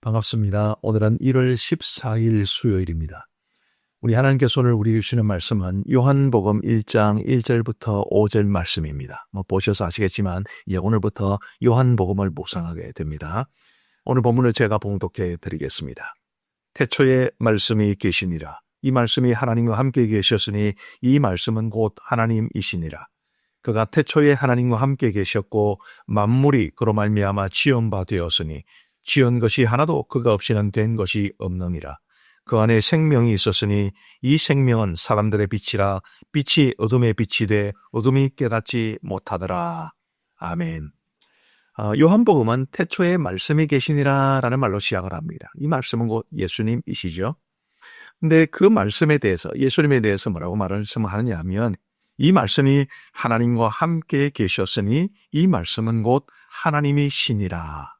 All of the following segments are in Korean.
반갑습니다. 오늘은 1월 14일 수요일입니다. 우리 하나님께서 오늘 우리 주시는 말씀은 요한복음 1장 1절부터 5절 말씀입니다. 보셔서 아시겠지만 오늘부터 요한복음을 묵상하게 됩니다. 오늘 본문을 제가 봉독해 드리겠습니다. 태초에 말씀이 계시니라. 이 말씀이 하나님과 함께 계셨으니 이 말씀은 곧 하나님이시니라. 그가 태초에 하나님과 함께 계셨고 만물이 그로 말미암아 지은 바 되었으니 지은 것이 하나도 그가 없이는 된 것이 없느니라. 그 안에 생명이 있었으니 이 생명은 사람들의 빛이라. 빛이 어둠에 빛이 돼 어둠이 깨닫지 못하더라. 아멘. 요한복음은 태초에 말씀이 계시니라 라는 말로 시작을 합니다. 이 말씀은 곧 예수님이시죠. 근데 그 말씀에 대해서, 예수님에 대해서 뭐라고 말씀하느냐 하면 이 말씀이 하나님과 함께 계셨으니 이 말씀은 곧 하나님이시니라.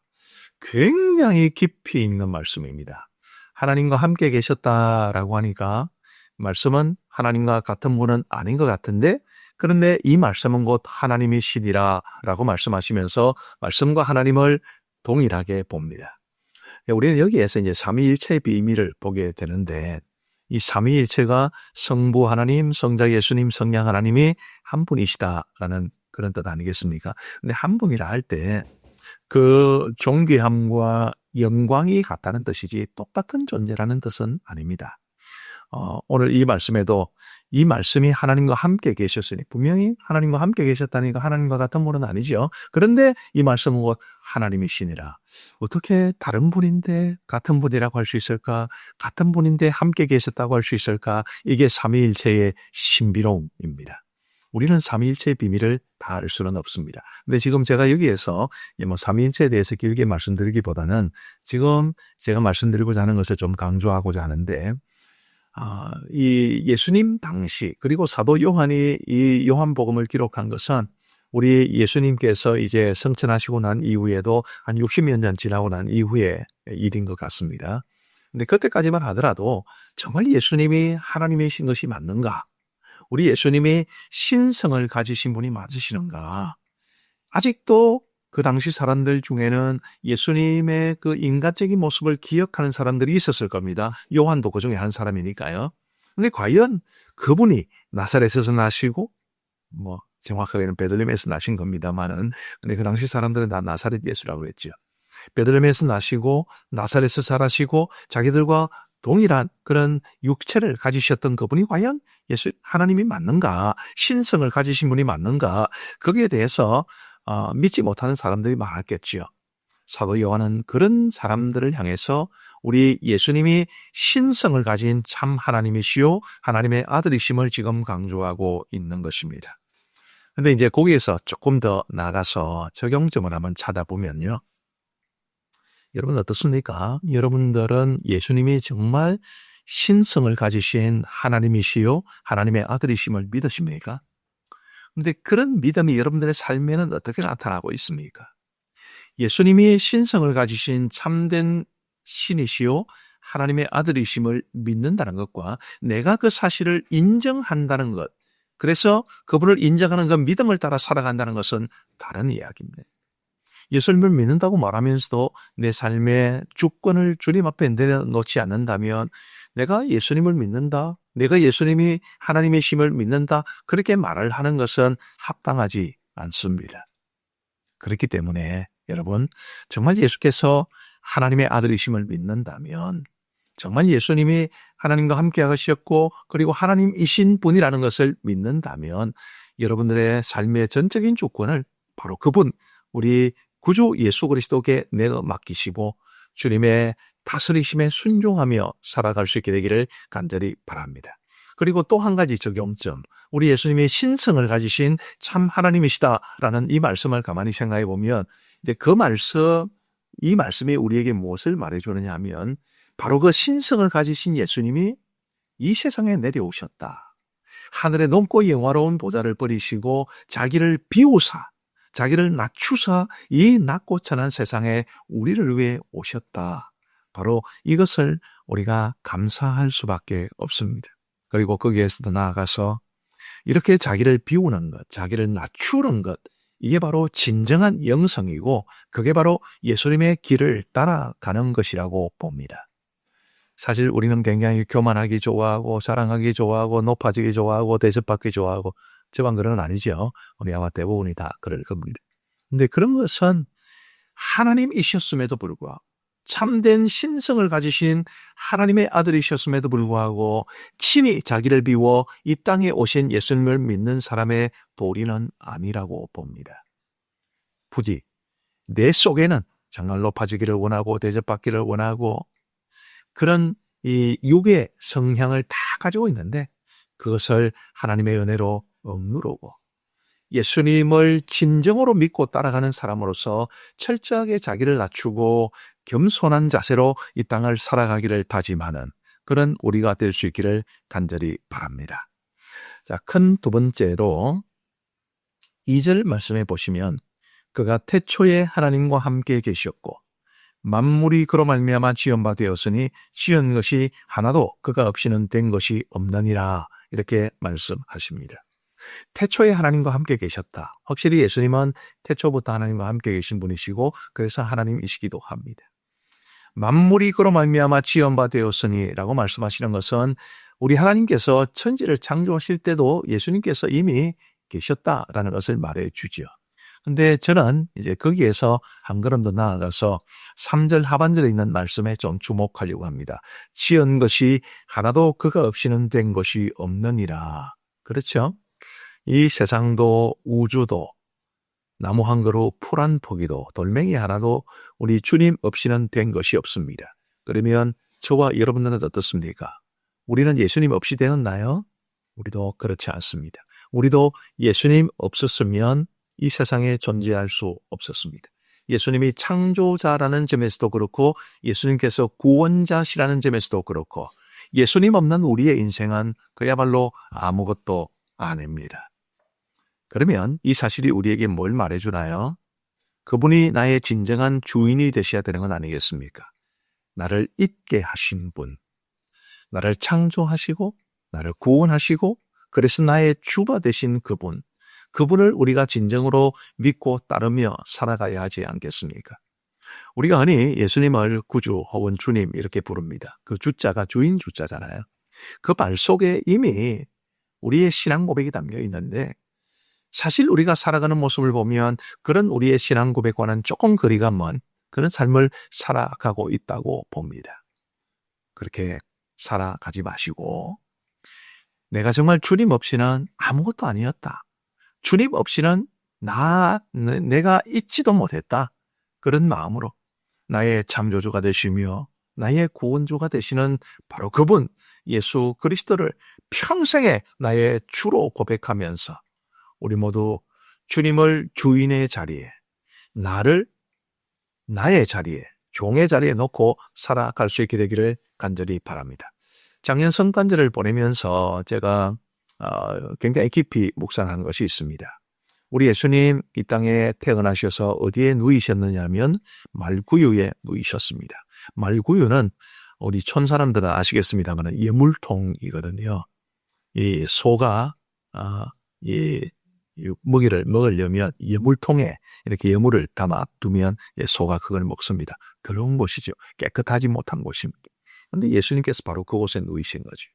굉장히 깊이 있는 말씀입니다. 하나님과 함께 계셨다라고 하니까 말씀은 하나님과 같은 분은 아닌 것 같은데, 그런데 이 말씀은 곧 하나님이시니라 라고 말씀하시면서 말씀과 하나님을 동일하게 봅니다. 우리는 여기에서 이제 삼위일체의 비밀을 보게 되는데, 이 삼위일체가 성부 하나님, 성자 예수님, 성령 하나님이 한 분이시다라는 그런 뜻 아니겠습니까? 근데 한 분이라 할 때 그 존귀함과 영광이 같다는 뜻이지 똑같은 존재라는 뜻은 아닙니다. 오늘 이 말씀에도 이 말씀이 하나님과 함께 계셨으니, 분명히 하나님과 함께 계셨다니까 하나님과 같은 분은 아니죠. 그런데 이 말씀은 곧 하나님이시니라. 어떻게 다른 분인데 같은 분이라고 할 수 있을까? 같은 분인데 함께 계셨다고 할 수 있을까? 이게 삼위일체의 신비로움입니다. 우리는 삼위일체의 비밀을 다 알 수는 없습니다. 근데 지금 제가 여기에서 삼위일체에 대해서 길게 말씀드리기보다는 지금 제가 말씀드리고자 하는 것을 좀 강조하고자 하는데, 이 예수님 당시, 그리고 사도 요한이 이 요한복음을 기록한 것은 우리 예수님께서 이제 성천하시고 난 이후에도 한 60여 년 지나고 난 이후의 일인 것 같습니다. 근데 그때까지만 하더라도 정말 예수님이 하나님이신 것이 맞는가? 우리 예수님이 신성을 가지신 분이 맞으시는가? 아직도 그 당시 사람들 중에는 예수님의 그 인간적인 모습을 기억하는 사람들이 있었을 겁니다. 요한도 그 중에 한 사람이니까요. 근데 과연 그분이 나사렛에서 나시고, 정확하게는 베들레헴에서 나신 겁니다만은, 근데 그 당시 사람들은 다 나사렛 예수라고 했죠. 베들레헴에서 나시고, 나사렛에서 자라시고, 자기들과 동일한 그런 육체를 가지셨던 그분이 과연 하나님이 맞는가? 신성을 가지신 분이 맞는가? 거기에 대해서 믿지 못하는 사람들이 많았겠지요. 사도 요한은 그런 사람들을 향해서 우리 예수님이 신성을 가진 참 하나님이시요 하나님의 아들이심을 지금 강조하고 있는 것입니다. 그런데 이제 거기에서 조금 더 나가서 적용점을 한번 찾아보면요. 여러분 어떻습니까? 여러분들은 예수님이 정말 신성을 가지신 하나님이시요 하나님의 아들이심을 믿으십니까? 그런데 그런 믿음이 여러분들의 삶에는 어떻게 나타나고 있습니까? 예수님이 신성을 가지신 참된 신이시요 하나님의 아들이심을 믿는다는 것과 내가 그 사실을 인정한다는 것, 그래서 그분을 인정하는 그 믿음을 따라 살아간다는 것은 다른 이야기입니다. 예수님을 믿는다고 말하면서도 내 삶의 주권을 주님 앞에 내려놓지 않는다면, 내가 예수님을 믿는다, 내가 예수님이 하나님의 심을 믿는다, 그렇게 말을 하는 것은 합당하지 않습니다. 그렇기 때문에 여러분, 정말 예수께서 하나님의 아들이심을 믿는다면, 정말 예수님이 하나님과 함께 하셨고 그리고 하나님이신 분이라는 것을 믿는다면, 여러분들의 삶의 전적인 주권을 바로 그분, 우리 구주 예수 그리스도께 내어 맡기시고 주님의 다스리심에 순종하며 살아갈 수 있게 되기를 간절히 바랍니다. 그리고 또 한 가지 적용점, 우리 예수님이 신성을 가지신 참 하나님이시다라는 이 말씀을 가만히 생각해 보면, 이제 이 말씀이 우리에게 무엇을 말해주느냐 하면, 바로 그 신성을 가지신 예수님이 이 세상에 내려오셨다. 하늘의 높고 영화로운 보좌를 버리시고 자기를 비우사, 자기를 낮추사 이 낮고 천한 세상에 우리를 위해 오셨다. 바로 이것을 우리가 감사할 수밖에 없습니다. 그리고 거기에서도 나아가서 이렇게 자기를 비우는 것, 자기를 낮추는 것, 이게 바로 진정한 영성이고 그게 바로 예수님의 길을 따라가는 것이라고 봅니다. 사실 우리는 굉장히 교만하기 좋아하고 자랑하기 좋아하고 높아지기 좋아하고 대접받기 좋아하고 저만 그런 건 아니죠. 우리 아마 대부분이 다 그럴 겁니다. 근데 그런 것은 하나님이셨음에도 불구하고 참된 신성을 가지신 하나님의 아들이셨음에도 불구하고 친히 자기를 비워 이 땅에 오신 예수님을 믿는 사람의 도리는 아니라고 봅니다. 부디 내 속에는 정말 높아지기를 원하고 대접받기를 원하고 그런 이 육의 성향을 다 가지고 있는데 그것을 하나님의 은혜로 억누르고 예수님을 진정으로 믿고 따라가는 사람으로서 철저하게 자기를 낮추고 겸손한 자세로 이 땅을 살아가기를 다짐하는 그런 우리가 될 수 있기를 간절히 바랍니다. 자, 큰 두 번째로 2절 말씀해 보시면 그가 태초에 하나님과 함께 계셨고 만물이 그로 말미암아 지은 바 되었으니 지은 것이 하나도 그가 없이는 된 것이 없느니라 이렇게 말씀하십니다. 태초에 하나님과 함께 계셨다. 확실히 예수님은 태초부터 하나님과 함께 계신 분이시고 그래서 하나님이시기도 합니다. 만물이 그로 말미암아 지은 바 되었으니 라고 말씀하시는 것은 우리 하나님께서 천지를 창조하실 때도 예수님께서 이미 계셨다라는 것을 말해 주죠. 근데 저는 이제 거기에서 한 걸음 더 나아가서 3절 하반절에 있는 말씀에 좀 주목하려고 합니다. 지은 것이 하나도 그가 없이는 된 것이 없느니라. 그렇죠? 이 세상도 우주도 나무 한 그루 풀 한 포기도 돌멩이 하나도 우리 주님 없이는 된 것이 없습니다. 그러면 저와 여러분들은 어떻습니까? 우리는 예수님 없이 되었나요? 우리도 그렇지 않습니다. 우리도 예수님 없었으면 이 세상에 존재할 수 없었습니다. 예수님이 창조자라는 점에서도 그렇고 예수님께서 구원자시라는 점에서도 그렇고 예수님 없는 우리의 인생은 그야말로 아무것도 아닙니다. 그러면 이 사실이 우리에게 뭘 말해주나요? 그분이 나의 진정한 주인이 되셔야 되는 건 아니겠습니까? 나를 있게 하신 분, 나를 창조하시고 나를 구원하시고 그래서 나의 주가 되신 그분을 우리가 진정으로 믿고 따르며 살아가야 하지 않겠습니까? 우리가 흔히 예수님을 구주 혹은 주님 이렇게 부릅니다. 그 주자가 주인 주자잖아요. 그 말 속에 이미 우리의 신앙 고백이 담겨 있는데 사실 우리가 살아가는 모습을 보면 그런 우리의 신앙 고백과는 조금 거리가 먼 그런 삶을 살아가고 있다고 봅니다. 그렇게 살아가지 마시고 내가 정말 주님 없이는 아무것도 아니었다. 주님 없이는 내가 있지도 못했다. 그런 마음으로 나의 창조주가 되시며 나의 구원주가 되시는 바로 그분 예수 그리스도를 평생에 나의 주로 고백하면서 우리 모두 주님을 주인의 자리에 나를 나의 자리에 종의 자리에 놓고 살아갈 수 있게 되기를 간절히 바랍니다. 작년 성탄절을 보내면서 제가 굉장히 깊이 묵상한 것이 있습니다. 우리 예수님 이 땅에 태어나셔서 어디에 누이셨느냐 하면 말구유에 누이셨습니다. 말구유는 우리 촌 사람들은 아시겠습니다만 예물통이거든요. 이 소가 이 먹이를 먹으려면 예물통에 이렇게 예물을 담아 두면 소가 그걸 먹습니다. 그런 곳이죠. 깨끗하지 못한 곳입니다. 그런데 예수님께서 바로 그곳에 누이신 거죠.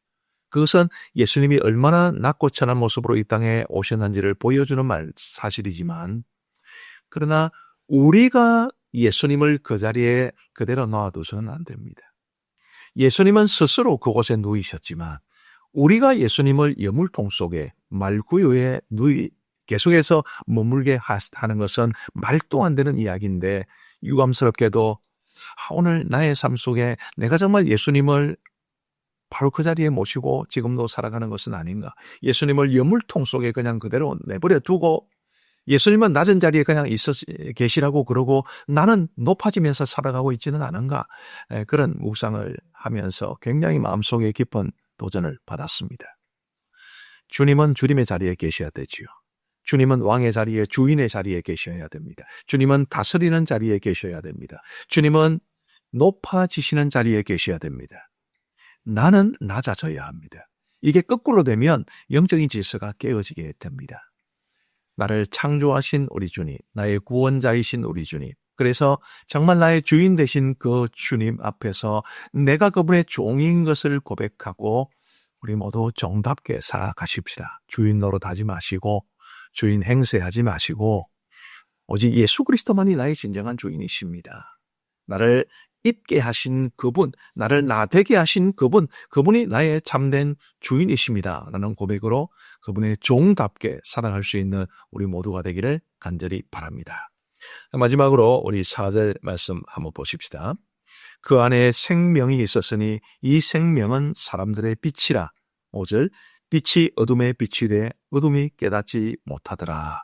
그것은 예수님이 얼마나 낮고 천한 모습으로 이 땅에 오셨는지를 보여주는 사실이지만 그러나 우리가 예수님을 그 자리에 그대로 놔두서는 안 됩니다. 예수님은 스스로 그곳에 누이셨지만 우리가 예수님을 예물통 속에 말구유에 계속해서 머물게 하는 것은 말도 안 되는 이야기인데 유감스럽게도 오늘 나의 삶 속에 내가 정말 예수님을 바로 그 자리에 모시고 지금도 살아가는 것은 아닌가. 예수님을 예물통 속에 그냥 그대로 내버려 두고 예수님은 낮은 자리에 그냥 계시라고 그러고 나는 높아지면서 살아가고 있지는 않은가. 그런 묵상을 하면서 굉장히 마음속에 깊은 도전을 받았습니다. 주님은 주님의 자리에 계셔야 되지요. 주님은 왕의 자리에 주인의 자리에 계셔야 됩니다. 주님은 다스리는 자리에 계셔야 됩니다. 주님은 높아지시는 자리에 계셔야 됩니다. 나는 낮아져야 합니다. 이게 거꾸로 되면 영적인 질서가 깨어지게 됩니다. 나를 창조하신 우리 주님, 나의 구원자이신 우리 주님, 그래서 정말 나의 주인 되신 그 주님 앞에서 내가 그분의 종인 것을 고백하고 우리 모두 정답게 살아가십시다. 주인 노릇하지 마시고 주인 행세하지 마시고 오직 예수 그리스도만이 나의 진정한 주인이십니다. 나를 있게 하신 그분, 나를 나되게 하신 그분, 그분이 나의 참된 주인이십니다. 라는 고백으로 그분의 종답게 살아갈 수 있는 우리 모두가 되기를 간절히 바랍니다. 마지막으로 우리 4절 말씀 한번 보십시다. 그 안에 생명이 있었으니 이 생명은 사람들의 빛이라. 5절 빛이 어둠에 빛이 돼 어둠이 깨닫지 못하더라.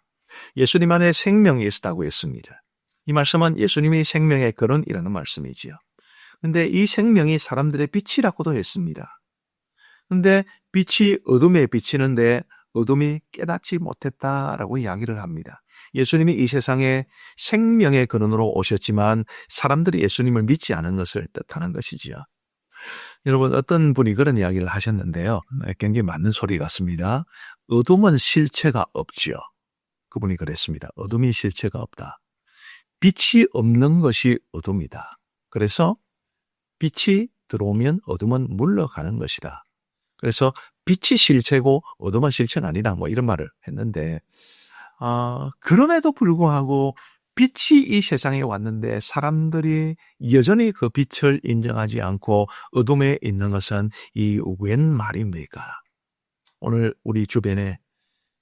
예수님 안에 생명이 있었다고 했습니다. 이 말씀은 예수님이 생명의 근원이라는 말씀이지요. 근데 이 생명이 사람들의 빛이라고도 했습니다. 근데 빛이 어둠에 비치는데 어둠이 깨닫지 못했다라고 이야기를 합니다. 예수님이 이 세상에 생명의 근원으로 오셨지만 사람들이 예수님을 믿지 않은 것을 뜻하는 것이지요. 여러분, 어떤 분이 그런 이야기를 하셨는데요. 굉장히 맞는 소리 같습니다. 어둠은 실체가 없지요. 그분이 그랬습니다. 어둠이 실체가 없다. 빛이 없는 것이 어둠이다. 그래서 빛이 들어오면 어둠은 물러가는 것이다. 그래서 빛이 실체고 어둠은 실체는 아니다. 뭐 이런 말을 했는데 그럼에도 불구하고 빛이 이 세상에 왔는데 사람들이 여전히 그 빛을 인정하지 않고 어둠에 있는 것은 이 웬 말입니까? 오늘 우리 주변에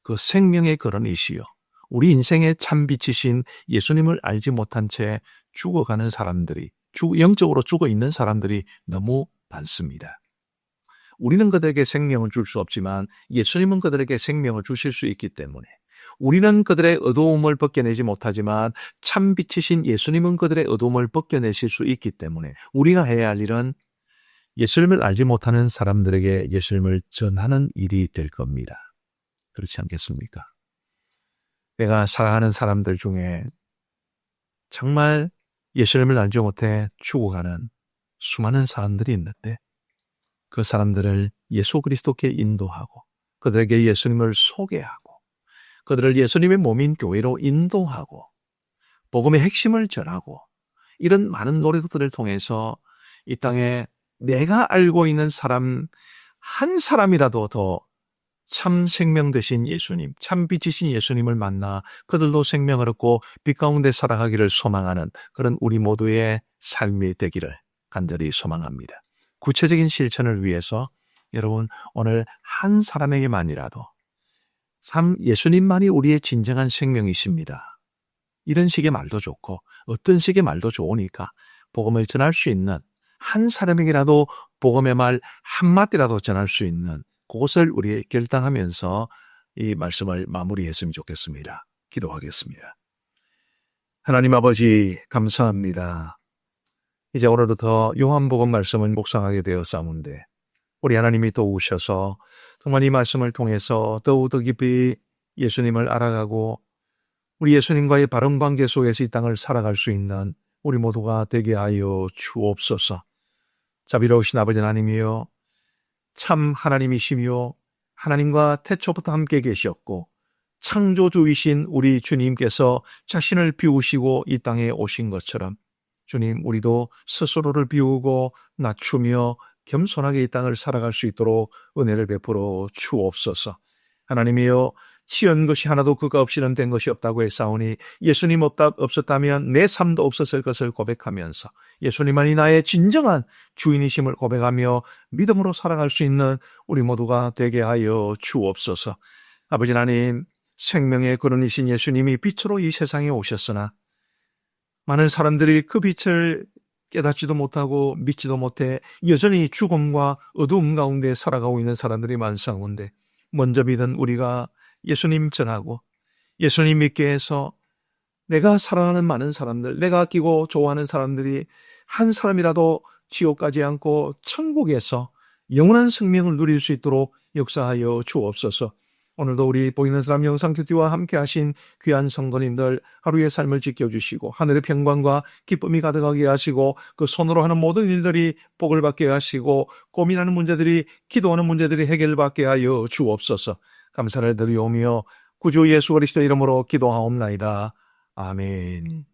그 생명의 근원이시요, 우리 인생의 참 빛이신 예수님을 알지 못한 채 죽어가는 사람들이, 영적으로 죽어 있는 사람들이 너무 많습니다. 우리는 그들에게 생명을 줄 수 없지만 예수님은 그들에게 생명을 주실 수 있기 때문에, 우리는 그들의 어두움을 벗겨내지 못하지만 참 빛이신 예수님은 그들의 어두움을 벗겨내실 수 있기 때문에 우리가 해야 할 일은 예수님을 알지 못하는 사람들에게 예수님을 전하는 일이 될 겁니다. 그렇지 않겠습니까? 내가 사랑하는 사람들 중에 정말 예수님을 알지 못해 죽어가는 수많은 사람들이 있는데 그 사람들을 예수 그리스도께 인도하고 그들에게 예수님을 소개하고 그들을 예수님의 몸인 교회로 인도하고 복음의 핵심을 전하고 이런 많은 노력들을 통해서 이 땅에 내가 알고 있는 사람 한 사람이라도 더 참 생명 되신 예수님, 참 빛이신 예수님을 만나 그들도 생명을 얻고 빛 가운데 살아가기를 소망하는 그런 우리 모두의 삶이 되기를 간절히 소망합니다. 구체적인 실천을 위해서 여러분 오늘 한 사람에게만이라도 참 예수님만이 우리의 진정한 생명이십니다. 이런 식의 말도 좋고 어떤 식의 말도 좋으니까 복음을 전할 수 있는 한 사람에게라도 복음의 말 한마디라도 전할 수 있는 그것을 우리 결단하면서 이 말씀을 마무리했으면 좋겠습니다. 기도하겠습니다. 하나님 아버지 감사합니다. 이제 오늘부터 요한복음 말씀을 묵상하게 되었사온데 우리 하나님이 도우셔서 정말 이 말씀을 통해서 더욱더 깊이 예수님을 알아가고 우리 예수님과의 바른 관계 속에서 이 땅을 살아갈 수 있는 우리 모두가 되게 하여 주옵소서. 자비로우신 아버지 하나님이여, 참 하나님이시며 하나님과 태초부터 함께 계셨고 창조주이신 우리 주님께서 자신을 비우시고 이 땅에 오신 것처럼 주님, 우리도 스스로를 비우고 낮추며 겸손하게 이 땅을 살아갈 수 있도록 은혜를 베풀어 주옵소서. 하나님이여, 시은 것이 하나도 그가 없이는 된 것이 없다고 했사오니 예수님 없었다면 내 삶도 없었을 것을 고백하면서 예수님만이 나의 진정한 주인이심을 고백하며 믿음으로 살아갈 수 있는 우리 모두가 되게 하여 주옵소서. 아버지 하나님, 생명의 근원이신 예수님이 빛으로 이 세상에 오셨으나 많은 사람들이 그 빛을 깨닫지도 못하고 믿지도 못해 여전히 죽음과 어두움 가운데 살아가고 있는 사람들이 많사온데 먼저 믿은 우리가 예수님 전하고 예수님 믿게 해서 내가 사랑하는 많은 사람들, 내가 아끼고 좋아하는 사람들이 한 사람이라도 지옥 가지 않고 천국에서 영원한 생명을 누릴 수 있도록 역사하여 주옵소서. 오늘도 우리 보이는 사람 영상큐티와 함께 하신 귀한 성도님들 하루의 삶을 지켜주시고 하늘의 평강과 기쁨이 가득하게 하시고 그 손으로 하는 모든 일들이 복을 받게 하시고 고민하는 문제들이, 기도하는 문제들이 해결받게 하여 주옵소서. 감사를 드리오며 구주 예수 그리스도 이름으로 기도하옵나이다. 아멘.